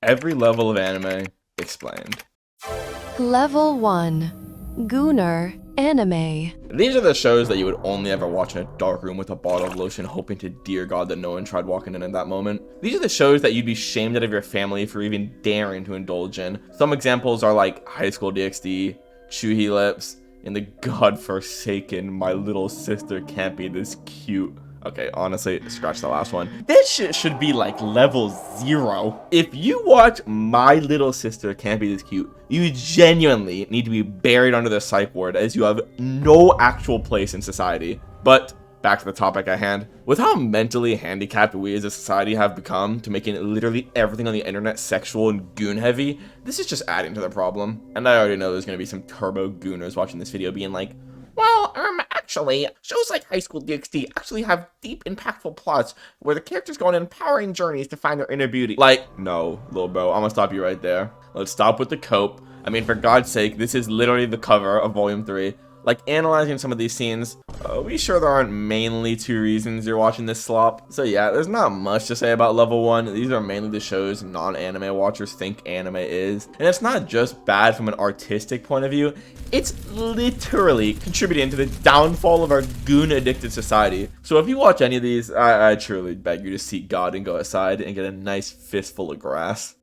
Every level of anime explained. Level 1. Gunner Anime. These are the shows that you would only ever watch in a dark room with a bottle of lotion, hoping to dear God that no one tried walking in at that moment. These are the shows that you'd be shamed out of your family for even daring to indulge in. Some examples are like High School DxD, Chuhi Lips, and the godforsaken My Little Sister Can't Be This Cute. Okay, honestly, scratch the last one. This shit should be like level 0. If you watch My Little Sister Can't Be This Cute, you genuinely need to be buried under the psych ward, as you have no actual place in society. But back to the topic at hand. With how mentally handicapped we as a society have become to making literally everything on the internet sexual and goon heavy, this is just adding to the problem. And I already know there's gonna be some turbo gooners watching this video being like, well, actually, shows like High School DxD actually have deep, impactful plots where the characters go on empowering journeys to find their inner beauty. Like, no, little bro, I'm gonna stop you right there. Let's stop with the cope. I mean, for God's sake, this is literally the cover of Volume 3. Like, analyzing some of these scenes, are we sure there aren't mainly 2 reasons you're watching this slop? So yeah, there's not much to say about Level 1. These are mainly the shows non-anime watchers think anime is. And it's not just bad from an artistic point of view, it's literally contributing to the downfall of our goon-addicted society. So if you watch any of these, I truly beg you to seek God and go outside and get a nice fistful of grass.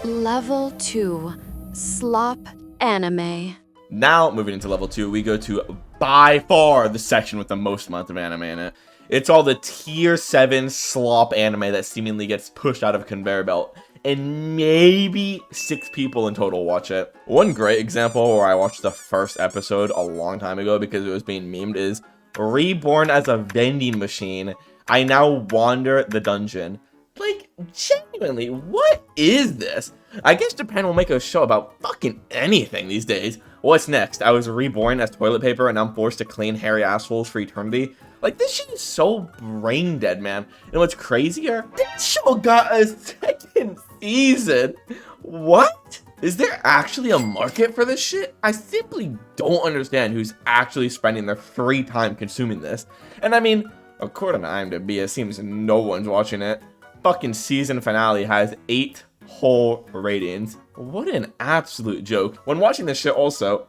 Level 2. Slop Anime. Now, moving into level 2, we go to by far the section with the most amount of anime in it. It's all the tier 7 slop anime that seemingly gets pushed out of a conveyor belt, and maybe 6 people in total watch it. One great example where I watched the first episode a long time ago because it was being memed is Reborn as a Vending Machine. I now wander the dungeon. Like, genuinely, what is this? I guess Japan will make a show about fucking anything these days. What's next? I was reborn as toilet paper and I'm forced to clean hairy assholes for eternity? Like, this shit is so brain dead, man. And what's crazier? This show got a 2nd season. What? Is there actually a market for this shit? I simply don't understand who's actually spending their free time consuming this. And I mean, according to IMDb, it seems no one's watching it. Fucking season finale has 8 whole ratings. What an absolute joke. When watching this shit also,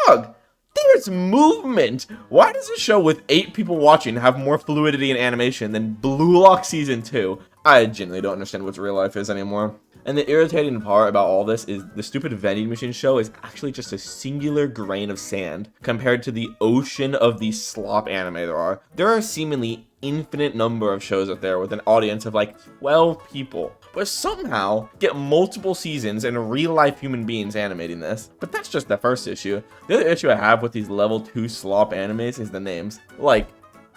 dog, there's movement. Why does a show with 8 people watching have more fluidity in animation than Blue Lock Season 2? I genuinely don't understand what real life is anymore. And the irritating part about all this is the stupid vending machine show is actually just a singular grain of sand compared to the ocean of the slop anime there are. There are seemingly infinite number of shows out there with an audience of like 12 people, but somehow get multiple seasons and real life human beings animating this. But that's just the first issue. The other issue I have with these level 2 slop animes is the names. Like,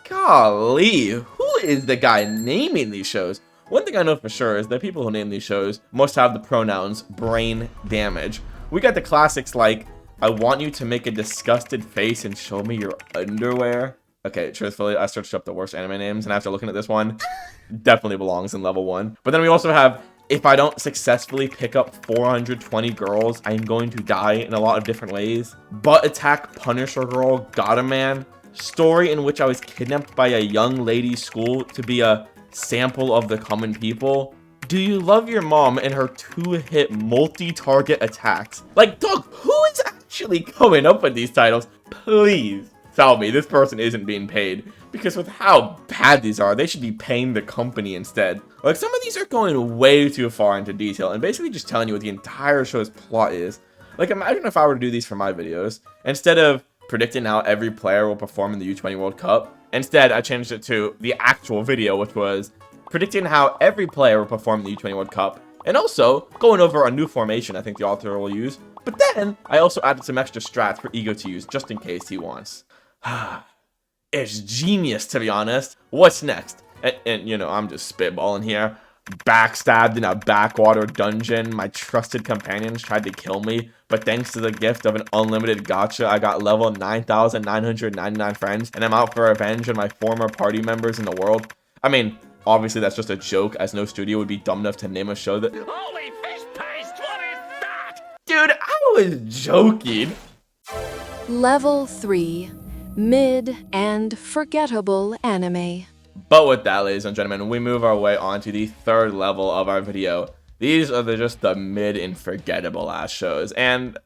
golly, who is the guy naming these shows? One thing I know for sure is that people who name these shows must have the pronouns brain damage. We got the classics like, I want you to make a disgusted face and show me your underwear. Okay, truthfully, I searched up the worst anime names, and after looking at this one, definitely belongs in level 1. But then we also have, if I don't successfully pick up 420 girls, I'm going to die in a lot of different ways. Butt attack Punisher girl, got a man. Story in which I was kidnapped by a young lady school to be a sample of the common people. Do you love your mom and her 2-hit multi-target attacks? Like, dog, who is actually coming up with these titles? Please tell me this person isn't being paid, because with how bad these are, they should be paying the company instead. Like, some of these are going way too far into detail and basically just telling you what the entire show's plot is. Like, imagine if I were to do these for my videos. Instead of predicting how every player will perform in the U20 World Cup, instead I changed it to the actual video, which was predicting how every player will perform in the U20 World Cup, and also going over a new formation I think the author will use. But then I also added some extra strats for Ego to use just in case he wants. It's genius, to be honest. What's next? And you know, I'm just spitballing here. Backstabbed in a backwater dungeon. My trusted companions tried to kill me, but thanks to the gift of an unlimited gacha, I got level 9,999 friends, and I'm out for revenge on my former party members in the world. I mean, obviously that's just a joke, as no studio would be dumb enough to name a show that— Holy fish paste, what is that? Dude, I was joking. Level 3. Mid and forgettable anime. But with that, ladies and gentlemen, we move our way on to the 3rd level of our video, These are just the mid and forgettable ass shows. And,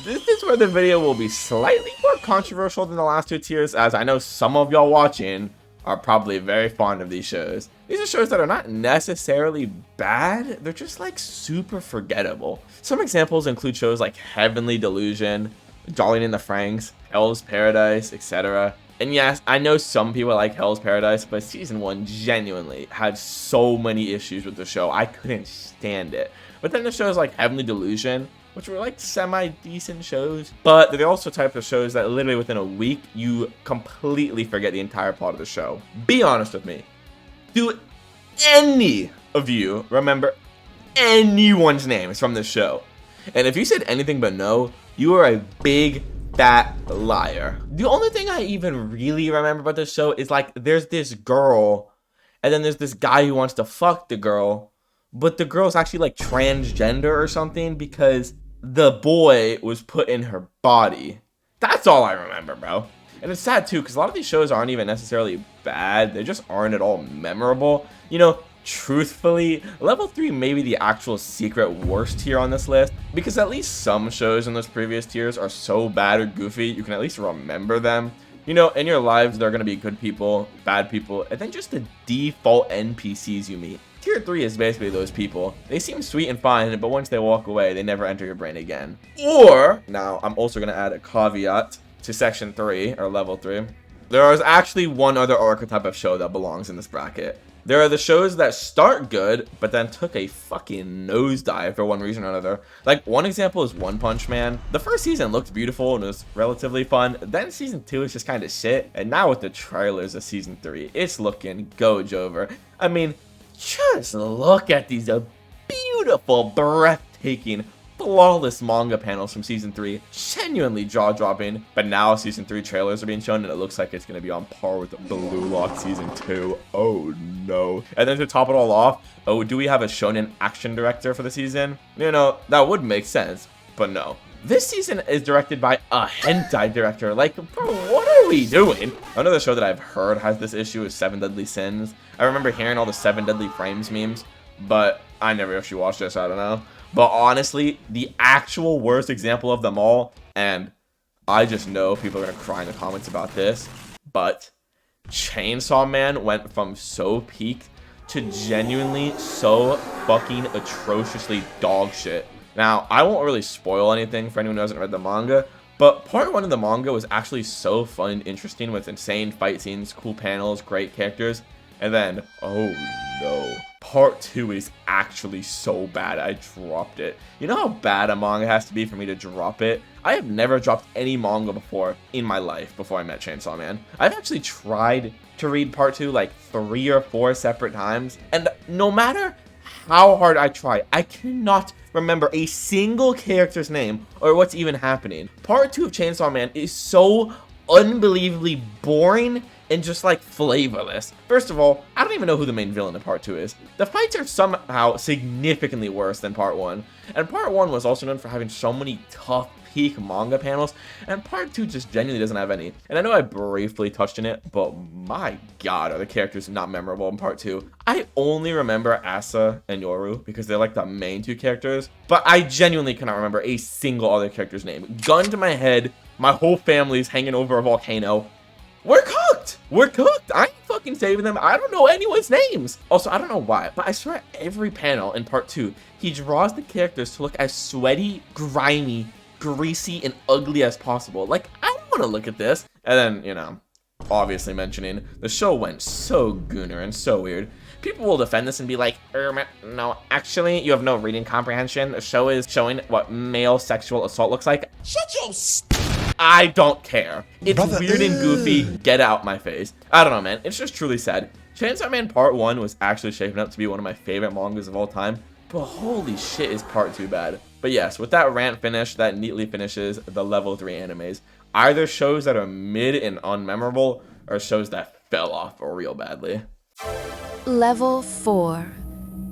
this is where the video will be slightly more controversial than the last 2 tiers, as I know some of y'all watching are probably very fond of these shows. These are shows that are not necessarily bad, they're just like super forgettable. Some examples include shows like Heavenly Delusion, Darling in the Franxx, Hell's Paradise, etc. And yes, I know some people like Hell's Paradise, but season 1 genuinely had so many issues with the show, I couldn't stand it. But then the shows like Heavenly Delusion, which were like semi-decent shows, but they're also type of shows that literally within a week, you completely forget the entire plot of the show. Be honest with me. Do any of you remember anyone's names from this show? And if you said anything but no, you are a big fat liar. The only thing I even really remember about this show is like there's this girl, and then there's this guy who wants to fuck the girl, but the girl's actually like transgender or something because the boy was put in her body. That's all I remember, bro. And it's sad too, because a lot of these shows aren't even necessarily bad. They just aren't at all memorable. You know, truthfully, level 3 may be the actual secret worst tier on this list, because at least some shows in those previous tiers are so bad or goofy, you can at least remember them. You know, in your lives, there are going to be good people, bad people, and then just the default NPCs you meet. Tier 3 is basically those people. They seem sweet and fine, but once they walk away, they never enter your brain again. Or, now, I'm also going to add a caveat to section 3, or level 3. There is actually one other archetype of show that belongs in this bracket. There are the shows that start good, but then took a fucking nosedive for one reason or another. Like, one example is One Punch Man. The first season looked beautiful and was relatively fun. Then season 2 is just kind of shit. And now with the trailers of season 3, it's looking gojo over. I mean, just look at these beautiful, breathtaking, flawless manga panels from season 3, genuinely jaw-dropping. But now season 3 trailers are being shown and it looks like it's going to be on par with Blue Lock season 2. Oh no. And then to top it all off, oh, do we have a shonen action director for the season? You know, that would make sense, but no. This season is directed by a hentai director. Like, bro, what are we doing? Another show that I've heard has this issue is Seven Deadly Sins. I remember hearing all the 7 Deadly Frames memes, but I never actually watched this, so I don't know. But honestly, the actual worst example of them all, and I just know people are going to cry in the comments about this, but Chainsaw Man went from so peak to genuinely so fucking atrociously dog shit. Now, I won't really spoil anything for anyone who hasn't read the manga, but part 1 of the manga was actually so fun and interesting with insane fight scenes, cool panels, great characters, and then, oh no, part 2 is actually so bad I dropped it. You know how bad a manga has to be for me to drop it? I have never dropped any manga before in my life before I met Chainsaw Man. I've actually tried to read part 2 like 3 or 4 separate times, and no matter how hard I try, I cannot remember a single character's name or what's even happening. Part 2 of Chainsaw Man is so unbelievably boring and just like flavorless. First of all, I don't even know who the main villain in part 2 is. The fights are somehow significantly worse than part 1. And part 1 was also known for having so many tough peak manga panels, and part 2 just genuinely doesn't have any. And I know I briefly touched on it, but my god, are the characters not memorable in part 2. I only remember Asa and Yoru because they're like the main 2 characters, but I genuinely cannot remember a single other character's name. Gun to my head, my whole family's hanging over a volcano. We're cooked! We're cooked! I ain't fucking saving them. I don't know anyone's names. Also, I don't know why, but I swear every panel in part 2, he draws the characters to look as sweaty, grimy, greasy, and ugly as possible. Like, I don't want to look at this. And then, you know, obviously mentioning, the show went so gooner and so weird. People will defend this and be like, no, actually, you have no reading comprehension. The show is showing what male sexual assault looks like. Shut your I don't care. It's weird and goofy. Get out my face. I don't know, man. It's just truly sad. Chainsaw Man Part 1 was actually shaping up to be one of my favorite mangas of all time. But holy shit, is Part 2 bad. But yes, with that rant finished, that neatly finishes the level 3 animes. Either shows that are mid and unmemorable, or shows that fell off real badly. Level 4.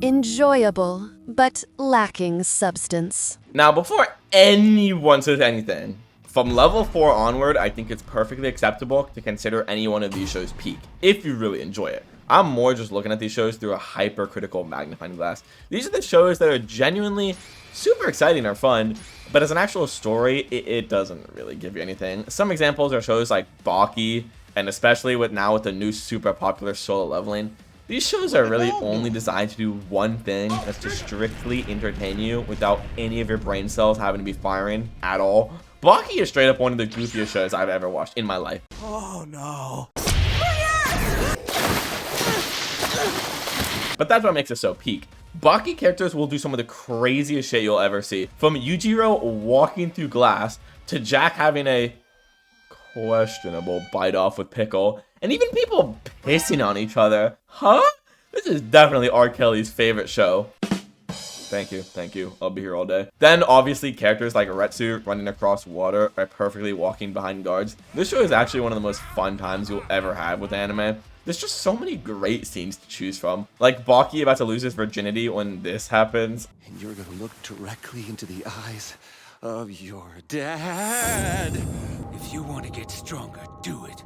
Enjoyable, but lacking substance. Now, before anyone says anything, from level 4 onward, I think it's perfectly acceptable to consider any one of these shows peak, if you really enjoy it. I'm more just looking at these shows through a hypercritical magnifying glass. These are the shows that are genuinely super exciting or fun, but as an actual story, it doesn't really give you anything. Some examples are shows like Baki, and especially with the new super popular Solo Leveling. These shows are really only designed to do one thing, that's to strictly entertain you without any of your brain cells having to be firing at all. Baki is straight up one of the goofiest shows I've ever watched in my life. Oh no. But that's what makes it so peak. Baki characters will do some of the craziest shit you'll ever see. From Yujiro walking through glass, to Jack having a questionable bite off with Pickle, and even people pissing on each other. Huh? This is definitely R. Kelly's favorite show. Thank you. I'll be here all day. Then, obviously, characters like Retsu running across water or perfectly walking behind guards. This show is actually one of the most fun times you'll ever have with anime. There's just so many great scenes to choose from. Like Baki about to lose his virginity when this happens. And you're gonna look directly into the eyes of your dad. If you want to get stronger, do it.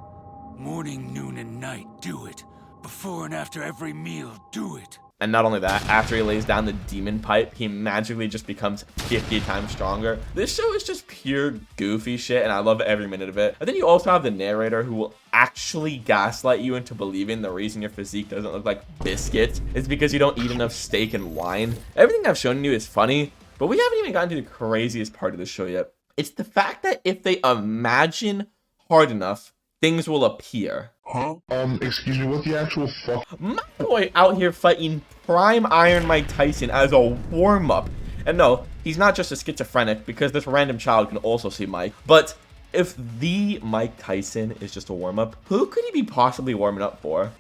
Morning, noon, and night, do it. Before and after every meal, do it. And not only that, after he lays down the demon pipe, he magically just becomes 50 times stronger. This show is just pure goofy shit, and I love every minute of it. And then you also have the narrator who will actually gaslight you into believing the reason your physique doesn't look like biscuits is because you don't eat enough steak and wine. Everything I've shown you is funny, but we haven't even gotten to the craziest part of the show yet. It's the fact that if they imagine hard enough, things will appear. Huh? Excuse me, what the actual fuck? My boy out here fighting prime Iron Mike Tyson as a warm-up. And no, he's not just a schizophrenic, because this random child can also see Mike. But if the Mike Tyson is just a warm-up, who could he be possibly warming up for?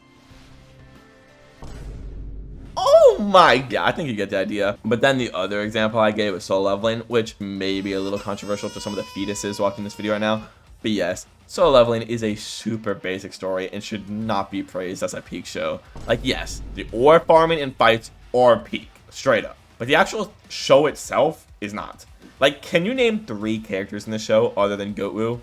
Oh my god, I think you get the idea. But then the other example I gave was Solo Leveling, which may be a little controversial to some of the fetuses watching this video right now. But yes, Solo Leveling is a super basic story and should not be praised as a peak show. Like, yes, the ore farming and fights are peak, straight up. But the actual show itself is not. Like, can you name 3 characters in the show other than Goatwoo?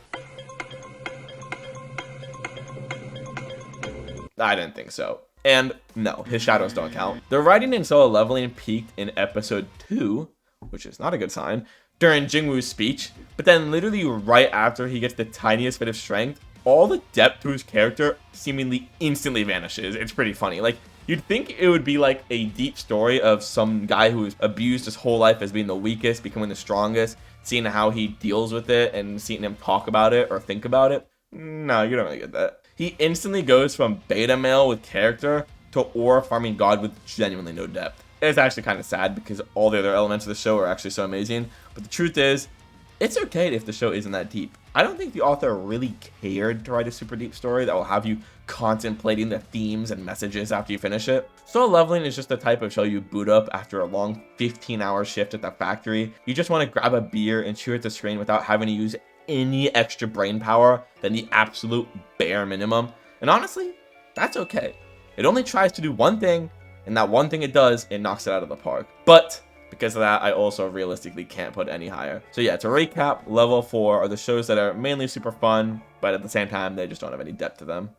I didn't think so. And no, his shadows don't count. The writing in Solo Leveling peaked in episode 2, which is not a good sign, during Jingwoo's speech, but then literally right after he gets the tiniest bit of strength, all the depth to his character seemingly instantly vanishes. It's pretty funny. Like, you'd think it would be like a deep story of some guy who's abused his whole life as being the weakest, becoming the strongest, seeing how he deals with it, and seeing him talk about it or think about it. No, you don't really get that. He instantly goes from beta male with character to ore farming god with genuinely no depth. It's actually kind of sad because all the other elements of the show are actually so amazing. But the truth is, it's okay if the show isn't that deep. I don't think the author really cared to write a super deep story that will have you contemplating the themes and messages after you finish it. Solo Leveling is just the type of show you boot up after a long 15-hour shift at the factory. You just want to grab a beer and cheer at the screen without having to use any extra brain power than the absolute bare minimum. And honestly, that's okay. It only tries to do one thing, and that one thing it does, it knocks it out of the park. But because of that, I also realistically can't put any higher. So yeah, to recap, level 4 are the shows that are mainly super fun, but at the same time, they just don't have any depth to them.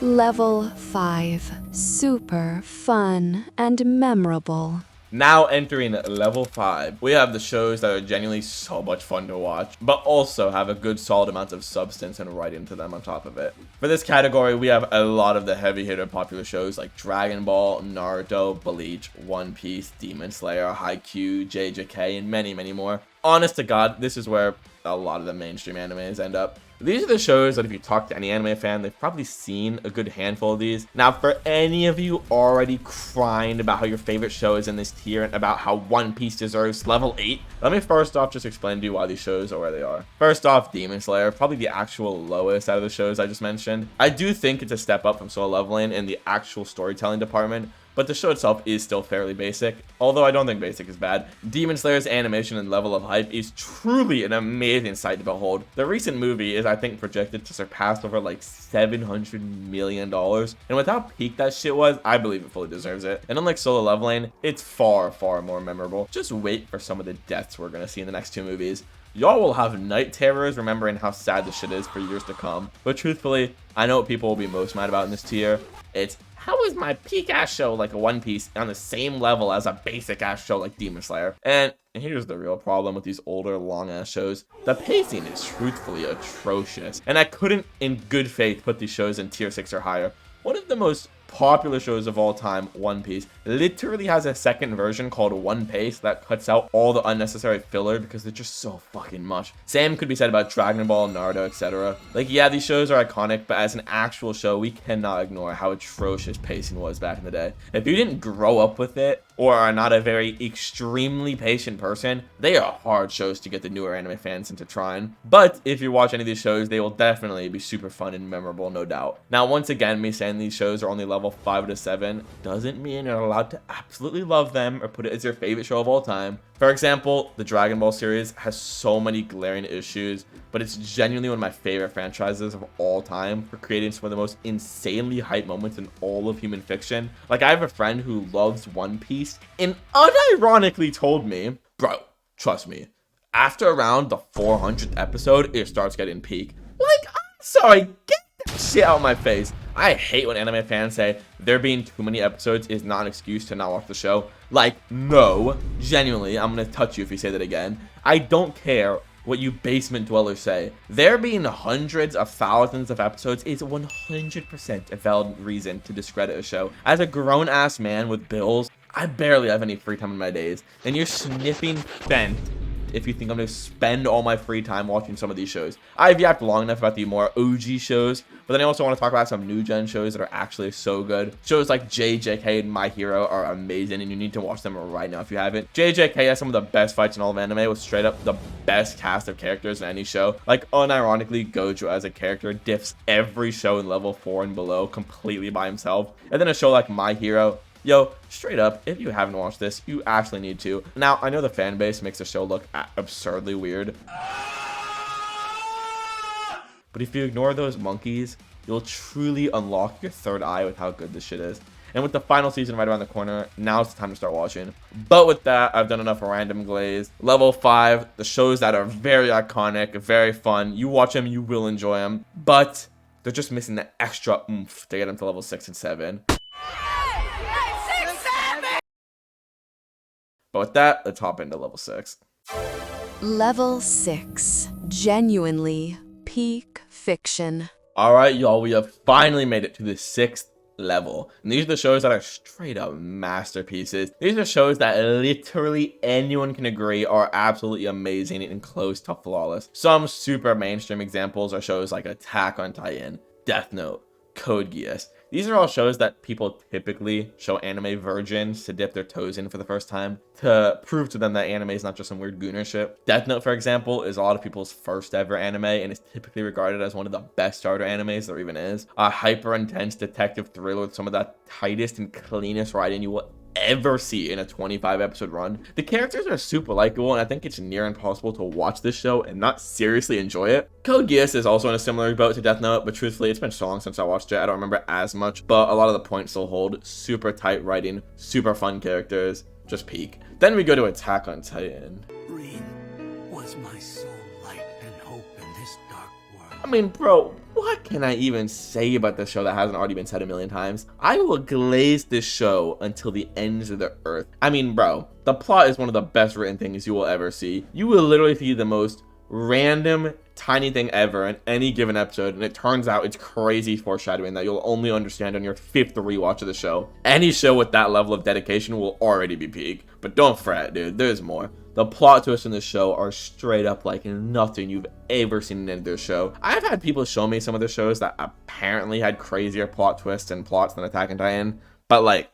Level 5. Super fun and memorable. Now entering level 5, we have the shows that are genuinely so much fun to watch, but also have a good solid amount of substance and writing to them on top of it. For this category, we have a lot of the heavy hitter popular shows like Dragon Ball, Naruto, Bleach, One Piece, Demon Slayer, Haikyuu, JJK, and many, many more. Honest to God, this is where a lot of the mainstream animes end up. These are the shows that if you talk to any anime fan, they've probably seen a good handful of these. Now, for any of you already crying about how your favorite show is in this tier and about how One Piece deserves level 8, let me first off just explain to you why these shows are where they are. First off, Demon Slayer, probably the actual lowest out of the shows I just mentioned. I do think it's a step up from Solo Leveling in the actual storytelling department, but the show itself is still fairly basic, although I don't think basic is bad. Demon Slayer's animation and level of hype is truly an amazing sight to behold. The recent movie is, I think, projected to surpass over like $700 million, and with how peak that shit was, I believe it fully deserves it. And unlike Solo Leveling, it's far, far more memorable. Just wait for some of the deaths we're gonna see in the next 2 movies. Y'all will have night terrors remembering how sad this shit is for years to come. But truthfully, I know what people will be most mad about in this tier, It's, how is my peak ass show like a One Piece on the same level as a basic ass show like Demon Slayer? And here's the real problem with these older long ass shows. The pacing is truthfully atrocious. And I couldn't in good faith put these shows in tier 6 or higher. One of the most popular shows of all time, One Piece, literally has a second version called One Piece that cuts out all the unnecessary filler because they're just so fucking much. Same could be said about Dragon Ball, Naruto, etc. Like, yeah, these shows are iconic, but as an actual show, we cannot ignore how atrocious pacing was back in the day. If you didn't grow up with it, or are not a very extremely patient person, they are hard shows to get the newer anime fans into trying. But if you watch any of these shows, they will definitely be super fun and memorable, no doubt. Now, once again, me saying these shows are only level 5 to 7 doesn't mean you're allowed to absolutely love them or put it as your favorite show of all time. For example, the Dragon Ball series has so many glaring issues, but it's genuinely one of my favorite franchises of all time for creating some of the most insanely hype moments in all of human fiction. Like, I have a friend who loves One Piece and unironically told me, bro, trust me, after around the 400th episode, it starts getting peak. Like, I'm sorry, get that shit out of my face. I hate when anime fans say there being too many episodes is not an excuse to not watch the show. Like, no, genuinely, I'm gonna touch you if you say that again. I don't care what you basement dwellers say. There being hundreds of thousands of episodes is 100% a valid reason to discredit a show. As a grown-ass man with bills, I barely have any free time in my days, and you're sniffing fent if you think I'm going to spend all my free time watching some of these shows. I've yapped long enough about the more OG shows, but then I also want to talk about some new gen shows that are actually so good. Shows like JJK and My Hero are amazing, and you need to watch them right now if you haven't. JJK has some of the best fights in all of anime with straight up the best cast of characters in any show. Like, unironically, Gojo as a character diffs every show in level 4 and below completely by himself. And then a show like My Hero, yo, straight up, if you haven't watched this, you actually need to. Now, I know the fan base makes the show look absurdly weird, but if you ignore those monkeys, you'll truly unlock your third eye with how good this shit is. And with the final season right around the corner, now's the time to start watching. But with that, I've done enough random glaze. Level 5, the shows that are very iconic, very fun. You watch them, you will enjoy them, but they're just missing the extra oomph to get them to level 6 and 7. But with that, let's hop into level 6. Level 6. Genuinely peak fiction. Alright, y'all, we have finally made it to the 6th level. And these are the shows that are straight up masterpieces. These are shows that literally anyone can agree are absolutely amazing and close to flawless. Some super mainstream examples are shows like Attack on Titan, Death Note, Code Geass. These are all shows that people typically show anime virgins to dip their toes in for the first time to prove to them that anime is not just some weird gooner shit. Death Note, for example, is a lot of people's first ever anime and is typically regarded as one of the best starter animes there even is. A hyper intense detective thriller with some of the tightest and cleanest writing you will ever see in a 25 episode run. The characters are super likable, and I think it's near impossible to watch this show and not seriously enjoy it. Code Geass is also in a similar boat to Death Note, but truthfully, it's been so long since I watched it, I don't remember as much, but a lot of the points still hold. Super tight writing, super fun characters, just peak. Then we go to Attack on Titan. Rin was my sole light and hope in this dark world. I mean, bro, what can I even say about this show that hasn't already been said a million times? I will glaze this show until the ends of the earth. I mean, bro, the plot is one of the best written things you will ever see. You will literally see the most random tiny thing ever in any given episode, and it turns out it's crazy foreshadowing that you'll only understand on your 5th rewatch of the show. Any show with that level of dedication will already be peak, but don't fret, dude, there's more. The plot twists in this show are straight up like nothing you've ever seen in any other show. I've had people show me some of the shows that apparently had crazier plot twists and plots than Attack on Titan, but like,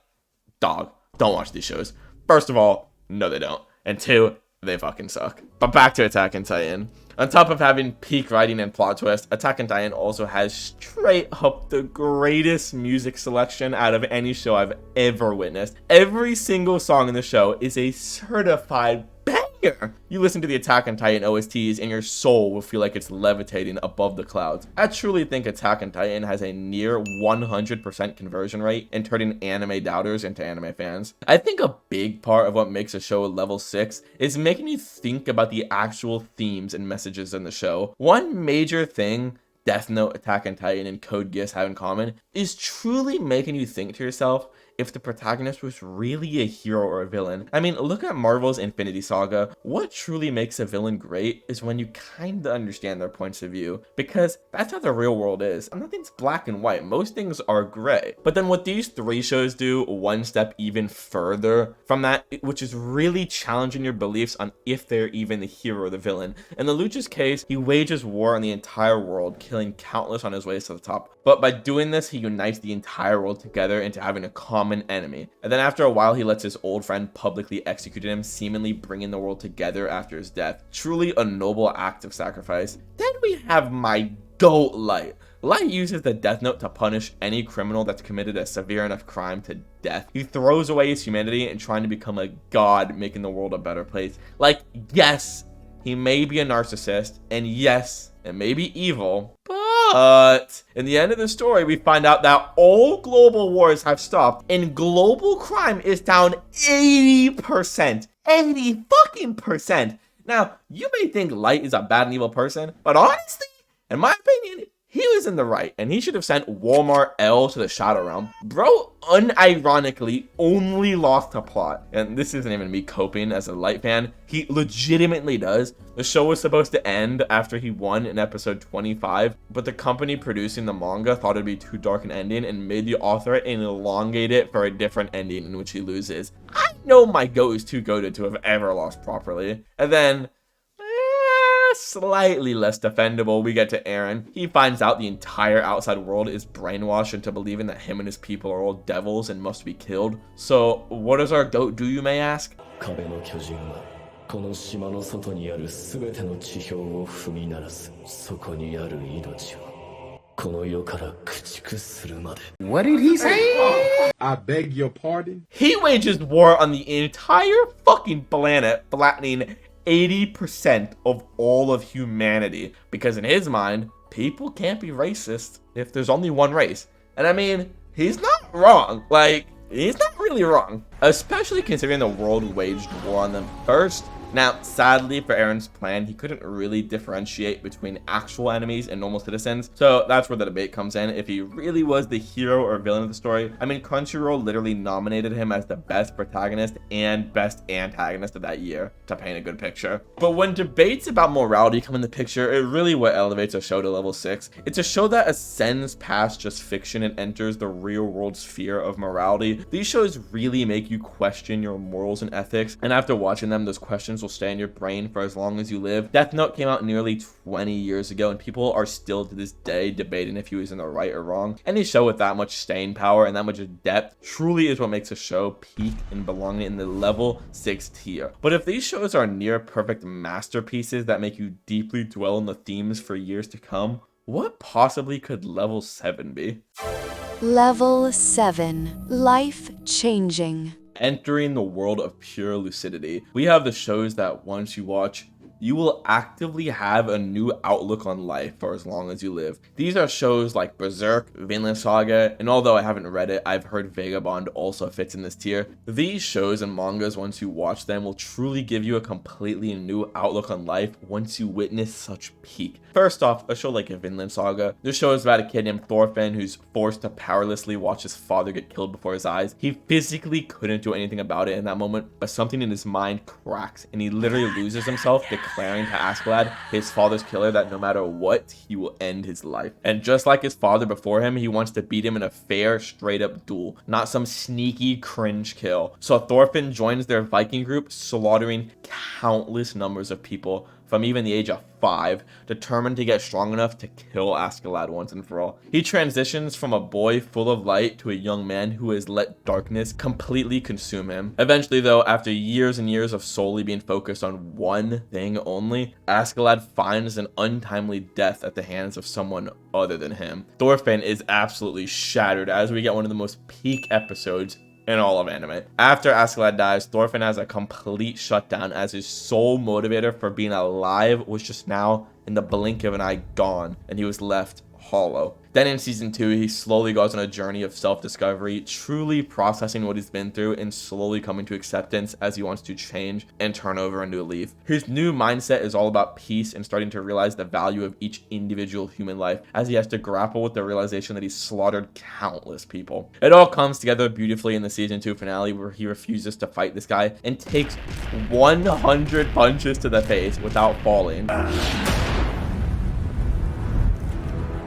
dog, don't watch these shows. First of all, no they don't, and 2, they fucking suck. But back to Attack on Titan. On top of having peak writing and plot twist, Attack on Titan also has straight up the greatest music selection out of any show I've ever witnessed. Every single song in the show is a certified banger. You listen to the Attack on Titan OSTs and your soul will feel like it's levitating above the clouds. I truly think Attack on Titan has a near 100% conversion rate in turning anime doubters into anime fans. I think a big part of what makes a show level 6 is making you think about the actual themes and messages in the show. One major thing Death Note, Attack on Titan, and Code Geass have in common is truly making you think to yourself if the protagonist was really a hero or a villain. I mean, look at Marvel's Infinity Saga. What truly makes a villain great is when you kinda understand their points of view, because that's how the real world is. Nothing's black and white. Most things are gray. But then what these three shows do one step even further from that, which is really challenging your beliefs on if they're even the hero or the villain. In the Lucha's case, he wages war on the entire world, killing countless on his way to the top. But by doing this, he unites the entire world together into having a common enemy. And then after a while, he lets his old friend publicly execute him, seemingly bringing the world together after his death. Truly a noble act of sacrifice. Then we have my GOAT Light. Light uses the Death Note to punish any criminal that's committed a severe enough crime to death. He throws away his humanity and trying to become a god, making the world a better place. Like, yes, he may be a narcissist, and yes, it may be evil, but in the end of the story, we find out that all global wars have stopped and global crime is down 80%. 80% Now, you may think Light is a bad and evil person, but honestly, in my opinion, he was in the right, and he should have sent Walmart L to the Shadow Realm. Bro, unironically, only lost to plot. And this isn't even me coping as a Light fan. He legitimately does. The show was supposed to end after he won in episode 25, but the company producing the manga thought it'd be too dark an ending and made the author elongate it for a different ending in which he loses. I know my GOAT is too goated to have ever lost properly. And then, slightly less defendable, we get to Eren. He finds out the entire outside world is brainwashed into believing that him and his people are all devils and must be killed. So what does our GOAT do, you may ask? 壁の巨人はこの島の外にある全ての地表を踏み鳴らすそこにある命をこの世から駆逐するまで What did he say? I beg your pardon? He wages war on the entire fucking planet, flattening 80% of all of humanity, because in his mind, people can't be racist if there's only one race. And I mean, he's not wrong. Like, he's not really wrong, especially considering the world waged war on them first. Now, sadly for Eren's plan, he couldn't really differentiate between actual enemies and normal citizens, so that's where the debate comes in, if he really was the hero or villain of the story. I mean, Crunchyroll literally nominated him as the best protagonist and best antagonist of that year, to paint a good picture. But when debates about morality come in the picture, it really what elevates a show to level 6. It's a show that ascends past just fiction and enters the real world sphere of morality. These shows really make you question your morals and ethics, and after watching them, those questions will stay in your brain for as long as you live. Death Note came out nearly 20 years ago, and people are still to this day debating if he was in the right or wrong. Any show with that much staying power and that much depth truly is what makes a show peak and belong in the level 6 tier. But if these shows are near perfect masterpieces that make you deeply dwell on the themes for years to come, what possibly could level 7 be? Level 7. Life changing. Entering the world of pure lucidity. We have the shows that once you watch, you will actively have a new outlook on life for as long as you live. These are shows like Berserk, Vinland Saga, and although I haven't read it, I've heard Vagabond also fits in this tier. These shows and mangas, once you watch them, will truly give you a completely new outlook on life once you witness such peak. First off, a show like Vinland Saga. This show is about a kid named Thorfinn who's forced to powerlessly watch his father get killed before his eyes. He physically couldn't do anything about it in that moment, but something in his mind cracks, and he literally loses himself, declaring to Askeladd, his father's killer, that no matter what, he will end his life. And just like his father before him, he wants to beat him in a fair, straight-up duel, not some sneaky cringe kill. So Thorfinn joins their Viking group, slaughtering countless numbers of people from even the age of 5, determined to get strong enough to kill Askeladd once and for all. He transitions from a boy full of light to a young man who has let darkness completely consume him. Eventually though, after years and years of solely being focused on one thing only, Askeladd finds an untimely death at the hands of someone other than him. Thorfinn is absolutely shattered as we get one of the most peak episodes in all of anime. After Askeladd dies, Thorfinn has a complete shutdown as his sole motivator for being alive was just now in the blink of an eye gone, and he was left hollow. Then in season 2, he slowly goes on a journey of self-discovery, truly processing what he's been through and slowly coming to acceptance as he wants to change and turn over a new leaf. His new mindset is all about peace and starting to realize the value of each individual human life as he has to grapple with the realization that he's slaughtered countless people. It all comes together beautifully in the season 2 finale where he refuses to fight this guy and takes 100 punches to the face without falling.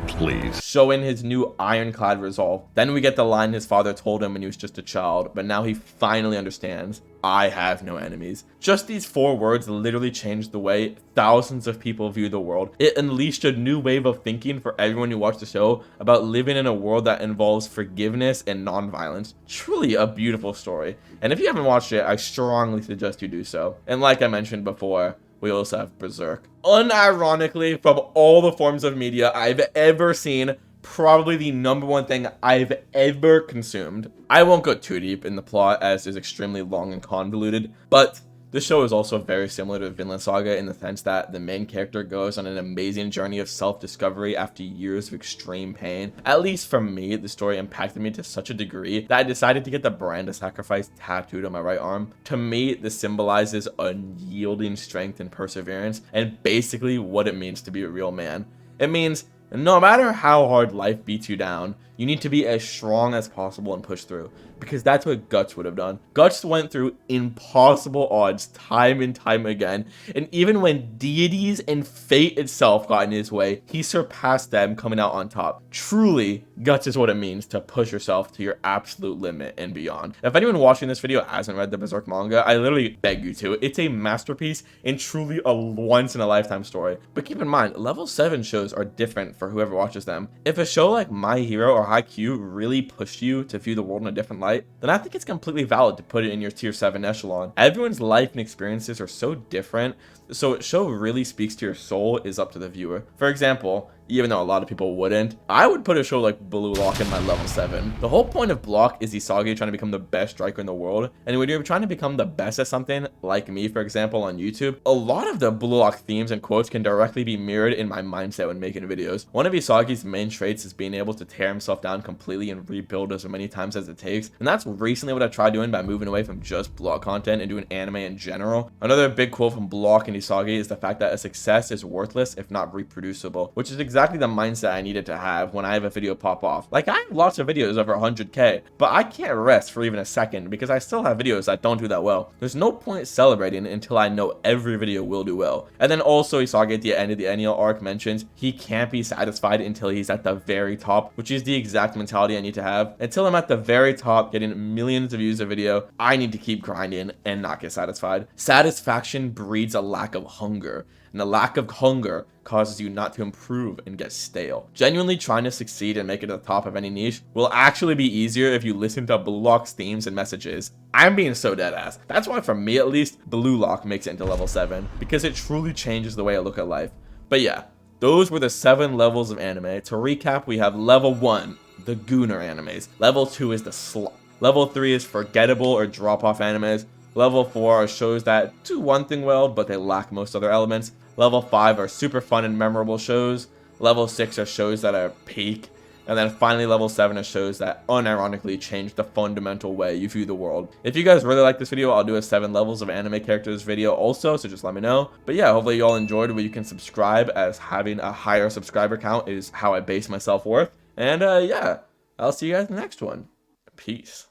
Please. Showing his new ironclad resolve. Then we get the line his father told him when he was just a child, but now he finally understands. I have no enemies. Just these 4 words literally changed the way thousands of people view the world. It unleashed a new wave of thinking for everyone who watched the show about living in a world that involves forgiveness and non-violence. Truly a beautiful story. And if you haven't watched it, I strongly suggest you do so. And like I mentioned before, we also have Berserk. Unironically, from all the forms of media I've ever seen, probably the #1 thing I've ever consumed. I won't go too deep in the plot as it's extremely long and convoluted, but the show is also very similar to Vinland Saga in the sense that the main character goes on an amazing journey of self-discovery after years of extreme pain. At least for me, the story impacted me to such a degree that I decided to get the brand of sacrifice tattooed on my right arm. To me, this symbolizes unyielding strength and perseverance, and basically what it means to be a real man. It means no matter how hard life beats you down, you need to be as strong as possible and push through, because that's what Guts would have done. Guts went through impossible odds time and time again, and even when deities and fate itself got in his way, he surpassed them, coming out on top. Truly, Guts is what it means to push yourself to your absolute limit and beyond. If anyone watching this video hasn't read the Berserk manga, I literally beg you to. It's a masterpiece and truly a once-in-a-lifetime story. But keep in mind, level 7 shows are different for whoever watches them. If a show like My Hero or Haikyuu really pushed you to view the world in a different light, then I think it's completely valid to put it in your tier 7 echelon. Everyone's life and experiences are so different, so a show really speaks to your soul is up to the viewer. For example, even though a lot of people wouldn't, I would put a show like Blue Lock in my level 7. The whole point of Block is Isagi trying to become the best striker in the world, and when you're trying to become the best at something, like me for example on YouTube, a lot of the Blue Lock themes and quotes can directly be mirrored in my mindset when making videos. One of Isagi's main traits is being able to tear himself down completely and rebuild as many times as it takes, and that's recently what I tried doing by moving away from just Block content and doing anime in general. Another big quote from Block and Isagi is the fact that a success is worthless if not reproducible, which is exactly the mindset I needed to have when I have a video pop off. Like, I have lots of videos over 100k, but I can't rest for even a second because I still have videos that don't do that well. There's no point celebrating until I know every video will do well. And then also Isagi at the end of the Ennial arc mentions he can't be satisfied until he's at the very top, which is the exact mentality I need to have. Until I'm at the very top getting millions of views a video, I need to keep grinding and not get satisfied. Satisfaction breeds a lack of hunger, and the lack of hunger causes you not to improve and get stale. Genuinely trying to succeed and make it to the top of any niche will actually be easier if you listen to Blue Lock's themes and messages. I'm being so deadass. That's why for me at least, Blue Lock makes it into level 7, because it truly changes the way I look at life. But yeah, those were the 7 levels of anime. To recap, we have level 1, the Gooner animes. Level 2 is the slop. Level 3 is forgettable or drop-off animes. Level 4 are shows that do one thing well, but they lack most other elements. Level 5 are super fun and memorable shows. Level 6 are shows that are peak. And then finally, level 7 are shows that unironically change the fundamental way you view the world. If you guys really like this video, I'll do a 7 levels of anime characters video also, so just let me know. But yeah, hopefully you all enjoyed where you can subscribe, as having a higher subscriber count is how I base my self-worth. And yeah, I'll see you guys in the next one. Peace.